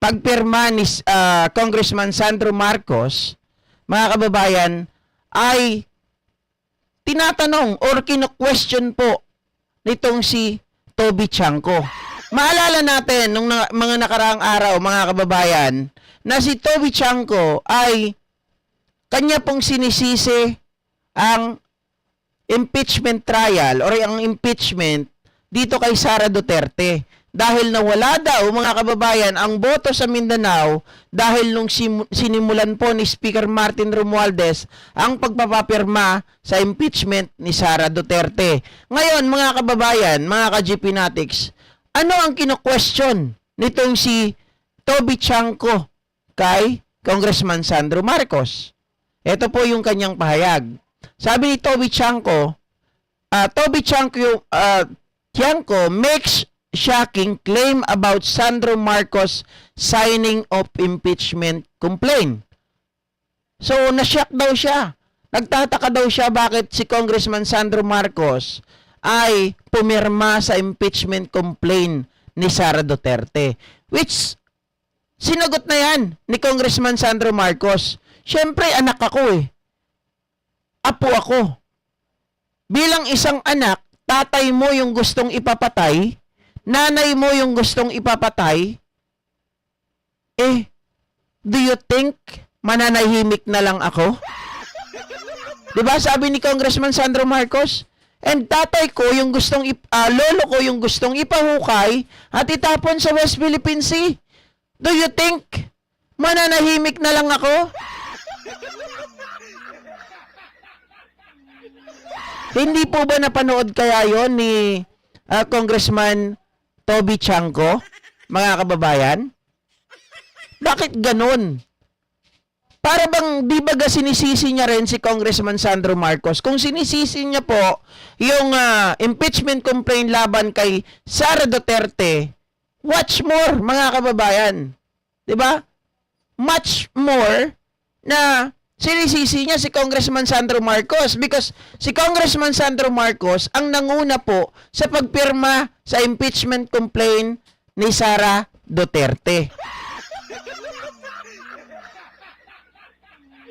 pagpirma ni Congressman Sandro Marcos, mga kababayan, ay tinatanong or kino-question po nitong si Toby Chanco. Maalala natin nung mga nakaraang araw, mga kababayan, na si Toby Chanco ay kanya pong sinisisi ang impeachment trial or ang impeachment dito kay Sara Duterte. Dahil nawala daw, mga kababayan, ang boto sa Mindanao dahil nung sinimulan po ni Speaker Martin Romualdez ang pagpapapirma sa impeachment ni Sara Duterte. Ngayon, mga kababayan, mga ka-GP Natics, ano ang kino-question nitong si Toby Chanco kay Congressman Sandro Marcos? Ito po yung kanyang pahayag. Sabi ni Toby Chanco, Chanco makes shocking claim about Sandro Marcos signing of impeachment complaint. So, na-shock daw siya. Nagtataka daw siya bakit si Congressman Sandro Marcos ay pumirma sa impeachment complaint ni Sara Duterte. Which, sinagot na yan ni Congressman Sandro Marcos. Siyempre, anak ako eh. Apo ako. Bilang isang anak, tatay mo yung gustong ipapatay, nanay mo yung gustong ipapatay, do you think mananahimik na lang ako? Diba sabi ni Congressman Sandro Marcos? And tatay ko yung gustong, lolo ko yung gustong ipahukay at itapon sa West Philippine Sea. Do you think mananahimik na lang ako? Hindi po ba napanood kaya yon ni Congressman Toby Chanco, mga kababayan? Bakit ganun? Para bang di ba sinisisi niya rin si Congressman Sandro Marcos? Kung sinisisi niya po yung impeachment complaint laban kay Sara Duterte, watch more, mga kababayan. Di ba? Much more na sinisisi niya si Congressman Sandro Marcos because si Congressman Sandro Marcos ang nanguna po sa pagpirma sa impeachment complaint ni Sara Duterte.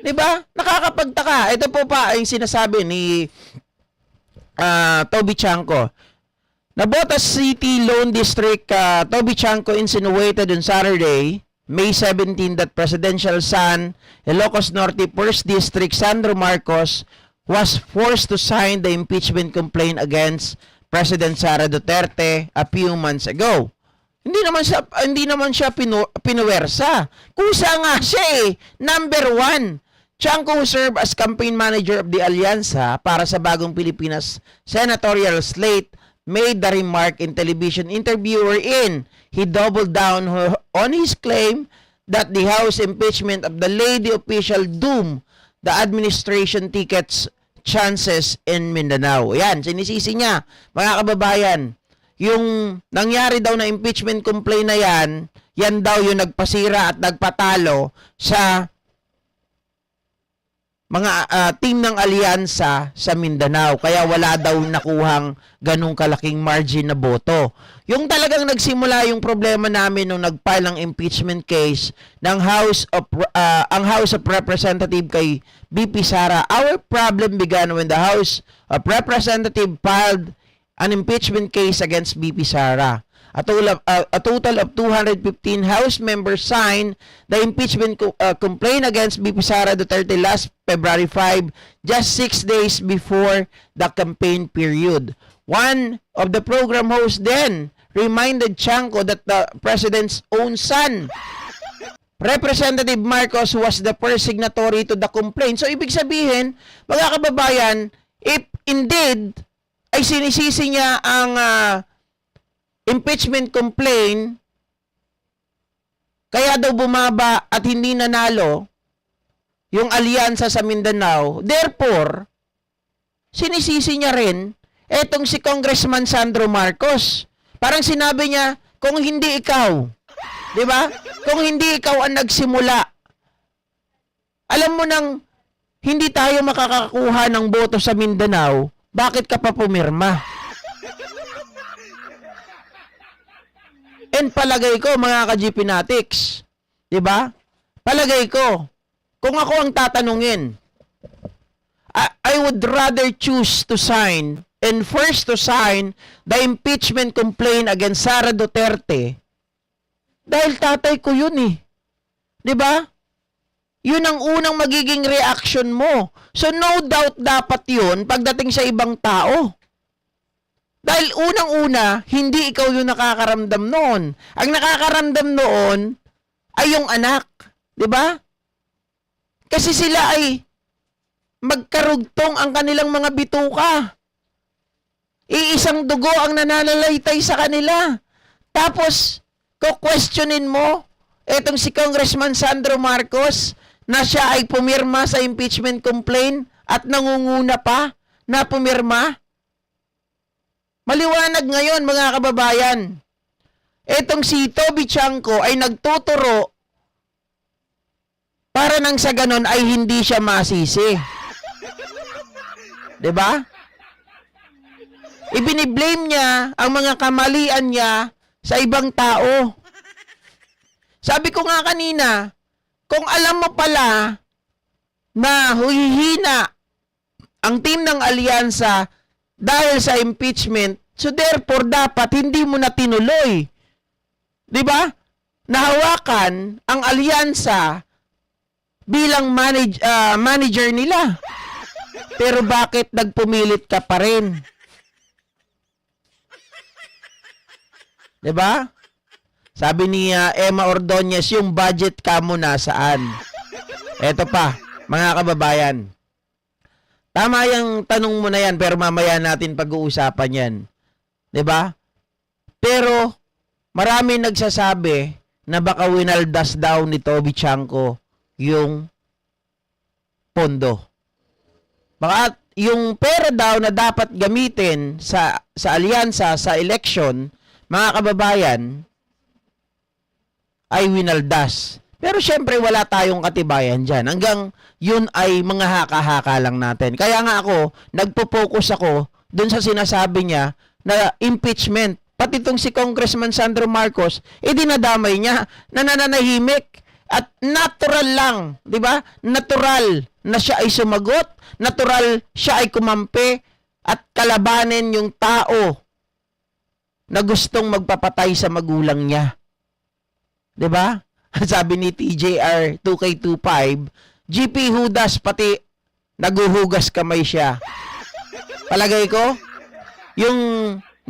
Diba? Nakakapagtaka. Ito po pa yung sinasabi ni Toby Chanco. Nabotas City Lone District, Toby Chanco insinuated on Saturday, May 17, that presidential son, Ilocos Norte 1st District, Sandro Marcos, was forced to sign the impeachment complaint against President Sara Duterte a few months ago. Hindi naman siya pinuwersa. Kusa nga siya eh. Number 1. Chanco, who served as campaign manager of the Alyansa para sa Bagong Pilipinas senatorial slate, made the remark in television interview wherein he doubled down on his claim that the House impeachment of the lady official doomed the administration tickets chances in Mindanao. Yan, sinisisi niya, mga kababayan. Yung nangyari daw na impeachment complaint na yan daw yung nagpasira at nagpatalo sa mga team ng alyansa sa Mindanao. Kaya wala daw nakuhang ganung kalaking margin na boto. Yung talagang nagsimula yung problema namin nung nag-file ng impeachment case ng ang House of Representatives kay BP Sara. Our problem began when the House of Representatives filed an impeachment case against BP Sara. A total of 215 House members signed the impeachment complaint against BP Sara Duterte last February 5, just 6 days before the campaign period. One of the program hosts then reminded Chanco that the president's own son, Representative Marcos, was the first signatory to the complaint. So, ibig sabihin, mga kababayan, if indeed ay sinisisi niya ang impeachment complaint, kaya daw bumaba at hindi nanalo yung alyansa sa Mindanao. Therefore, sinisisi niya rin etong si Congressman Sandro Marcos. Parang sinabi niya, kung hindi ikaw, di ba? Kung hindi ikaw ang nagsimula, alam mo nang hindi tayo makakakuha ng boto sa Mindanao, bakit ka pa pumirma? And palagay ko, mga ka-GP Natics, di ba? Palagay ko, kung ako ang tatanungin, I would rather choose to sign and first to sign the impeachment complaint against Sara Duterte dahil tatay ko yun eh. Di ba? Yun ang unang magiging reaction mo. So no doubt dapat yun pagdating sa ibang tao. Dahil unang-una, hindi ikaw yung nakakaramdam noon. Ang nakakaramdam noon ay yung anak. Di ba? Kasi sila ay magkarugtong ang kanilang mga bituka. Iisang dugo ang nananalaytay sa kanila. Tapos, questionin mo, etong si Congressman Sandro Marcos, na siya ay pumirma sa impeachment complaint at nangunguna pa na pumirma. Maliwanag ngayon, mga kababayan. Etong si Toby Chanco ay nagtuturo para nang sa ganon ay hindi siya masisi. 'Di ba? Ibiniblame niya ang mga kamalian niya sa ibang tao. Sabi ko nga kanina, kung alam mo pala na huhihina ang team ng alyansa dahil sa impeachment, so therefore dapat hindi mo na tinuloy. 'Di ba? Nahawakan ang alyansa bilang manager nila. Pero bakit nagpumilit ka pa rin? 'Di ba? Sabi ni Emma Ordonez, yung budget ka mo nasaan? Eto pa, mga kababayan. Tama yung tanong mo na yan, pero mamaya natin pag-uusapan yan. 'Di ba? Pero marami nagsasabi na baka winaldas daw ni Toby Chanco yung pondo. Baka yung pera daw na dapat gamitin sa alyansa, sa election, mga kababayan, ay winaldas. Pero syempre wala tayong katibayan dyan. Hanggang yun ay mga haka-haka lang natin. Kaya nga ako, nagpo-focus ako dun sa sinasabi niya na impeachment. Pati itong si Congressman Sandro Marcos, dinadamay niya, nananahimik. At natural lang, di ba? Natural na siya ay sumagot, natural siya ay kumampi at kalabanin yung tao na gustong magpapatay sa magulang niya. Di ba? Sabi ni TJR 2K25, GP Hudas pati naguhugas kamay siya. Palagay ko, yung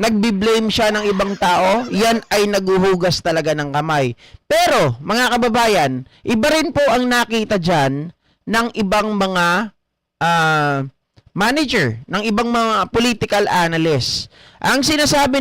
nagbi-blame siya ng ibang tao, yan ay naguhugas talaga ng kamay. Pero, mga kababayan, iba rin po ang nakita dyan ng ibang mga manager, ng ibang mga political analysts. Ang sinasabi